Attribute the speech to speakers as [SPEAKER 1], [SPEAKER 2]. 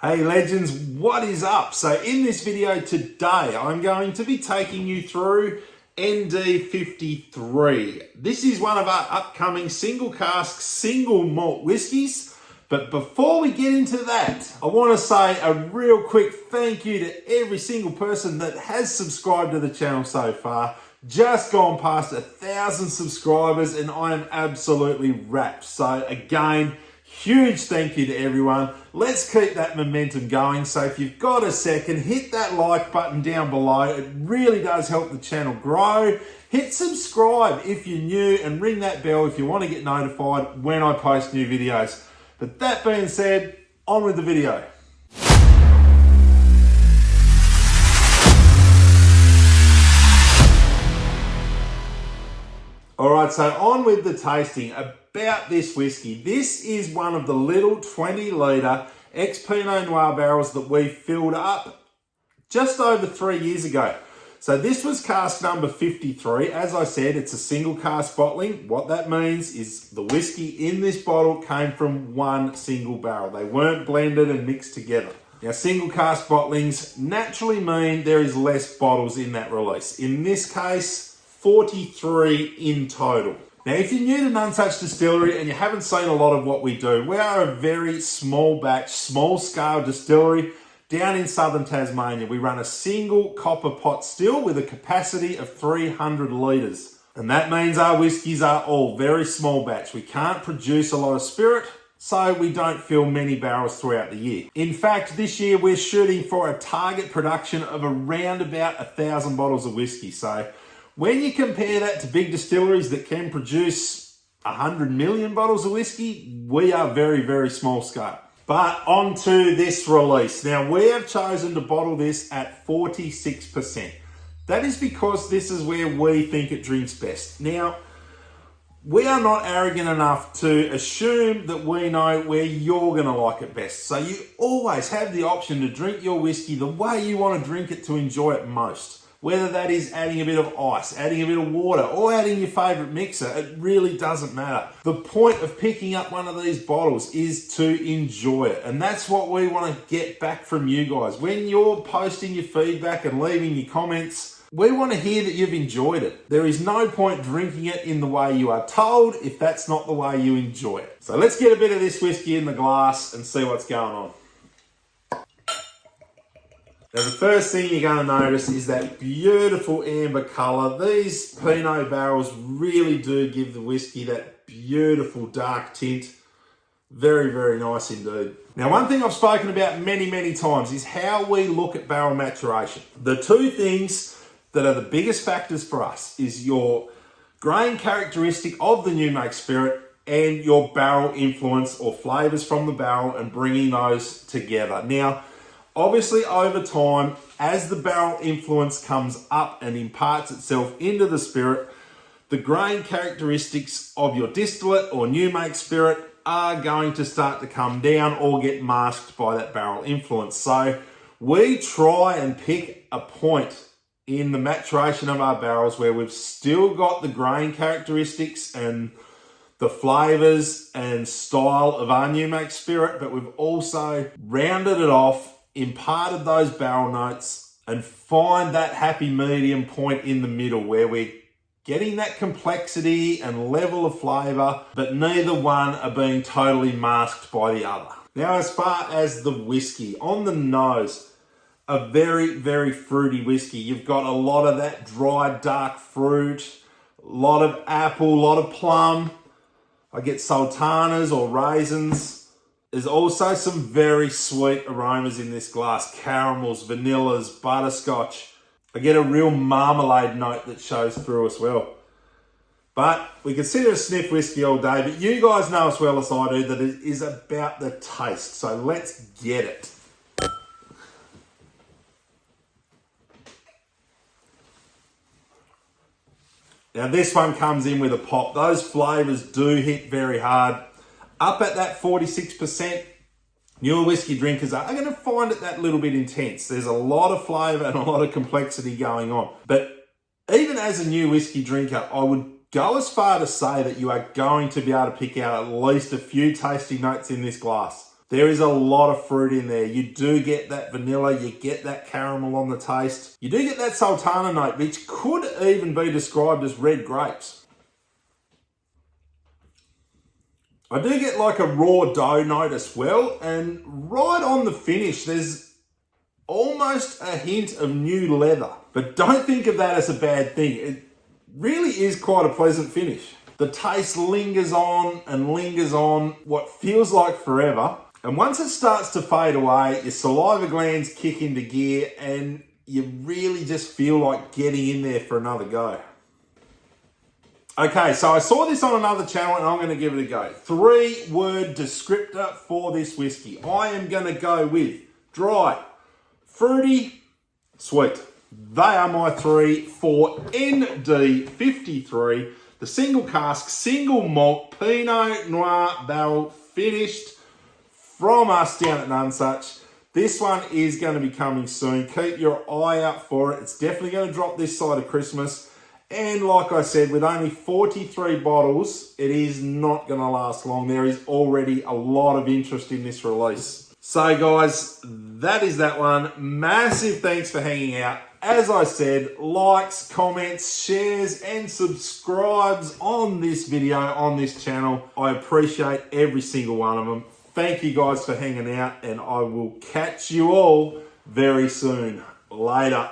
[SPEAKER 1] Hey legends, what is up? So in this video today, I'm going to be taking you through ND53. This is one of our upcoming single cask, single malt whiskies. But before we get into that, I want to say a real quick thank you to every single person that has subscribed to the channel so far. Just gone past 1,000 subscribers and I am absolutely wrapped. So again, huge thank you to everyone. Let's keep that momentum going. So if you've got a second, hit that like button down below. It really does help the channel grow. Hit subscribe if you're new and ring that bell if you want to get notified when I post new videos. But that being said, on with the video. All right, so on with the tasting. About this whiskey, this is one of the little 20-litre ex-Pinot Noir barrels that we filled up just over 3 years ago. So this was cask number 53. As I said, it's a single cask bottling. What that means is the whiskey in this bottle came from one single barrel. They weren't blended and mixed together. Now, single cask bottlings naturally mean there is less bottles in that release. In this case, 43 in total. Now, if you're new to None Such Distillery and you haven't seen a lot of what we do, we are a very small batch, small scale distillery down in southern Tasmania. We run a single copper pot still with a capacity of 300 litres. And that means our whiskies are all very small batch. We can't produce a lot of spirit, so we don't fill many barrels throughout the year. In fact, this year we're shooting for a target production of around about 1,000 bottles of whiskey. So when you compare that to big distilleries that can produce 100 million bottles of whiskey, we are very, very small scale. But on to this release. Now, we have chosen to bottle this at 46%. That is because this is where we think it drinks best. Now, we are not arrogant enough to assume that we know where you're going to like it best. So you always have the option to drink your whiskey the way you want to drink it to enjoy it most. Whether that is adding a bit of ice, adding a bit of water, or adding your favorite mixer, it really doesn't matter. The point of picking up one of these bottles is to enjoy it. And that's what we want to get back from you guys. When you're posting your feedback and leaving your comments, we want to hear that you've enjoyed it. There is no point drinking it in the way you are told if that's not the way you enjoy it. So let's get a bit of this whiskey in the glass and see what's going on. Now, the first thing you're going to notice is that beautiful amber colour. These Pinot barrels really do give the whiskey that beautiful dark tint. Very, very nice indeed. Now, one thing I've spoken about many, many times is how we look at barrel maturation. The two things that are the biggest factors for us is your grain characteristic of the new make spirit and your barrel influence or flavours from the barrel and bringing those together. Now, obviously, over time, as the barrel influence comes up and imparts itself into the spirit, the grain characteristics of your distillate or new make spirit are going to start to come down or get masked by that barrel influence. So we try and pick a point in the maturation of our barrels where we've still got the grain characteristics and the flavors and style of our new make spirit, but we've also rounded it off, imparted those barrel notes, and find that happy medium point in the middle where we're getting that complexity and level of flavour, but neither one are being totally masked by the other. Now, as far as the whiskey, on the nose, a very, very fruity whiskey. You've got a lot of that dry, dark fruit, a lot of apple, a lot of plum. I get sultanas or raisins. There's also some very sweet aromas in this glass. Caramels, vanillas, butterscotch. I get a real marmalade note that shows through as well. But we could sit and sniff whiskey all day, but you guys know as well as I do that it is about the taste. So let's get it. Now this one comes in with a pop. Those flavours do hit very hard. Up at that 46%, newer whiskey drinkers are going to find it that little bit intense. There's a lot of flavour and a lot of complexity going on. But even as a new whiskey drinker, I would go as far to say that you are going to be able to pick out at least a few tasty notes in this glass. There is a lot of fruit in there. You do get that vanilla, you get that caramel on the taste. You do get that sultana note, which could even be described as red grapes. I do get like a raw dough note as well, and right on the finish, there's almost a hint of new leather. But don't think of that as a bad thing. It really is quite a pleasant finish. The taste lingers on and lingers on what feels like forever. And once it starts to fade away, your saliva glands kick into gear and you really just feel like getting in there for another go. Okay, so I saw this on another channel and I'm going to give it a go. 3-word descriptor for this whiskey. I am going to go with dry, fruity, sweet. They are my 3 for ND53, the single cask, single malt, Pinot Noir barrel finished from us down at Nonesuch. This one is going to be coming soon. Keep your eye out for it. It's definitely going to drop this side of Christmas. And like I said, with only 43 bottles, it is not going to last long. There is already a lot of interest in this release. So guys, that is that one. Massive thanks for hanging out. As I said, likes, comments, shares, and subscribes on this video, on this channel. I appreciate every single one of them. Thank you guys for hanging out, and I will catch you all very soon. Later.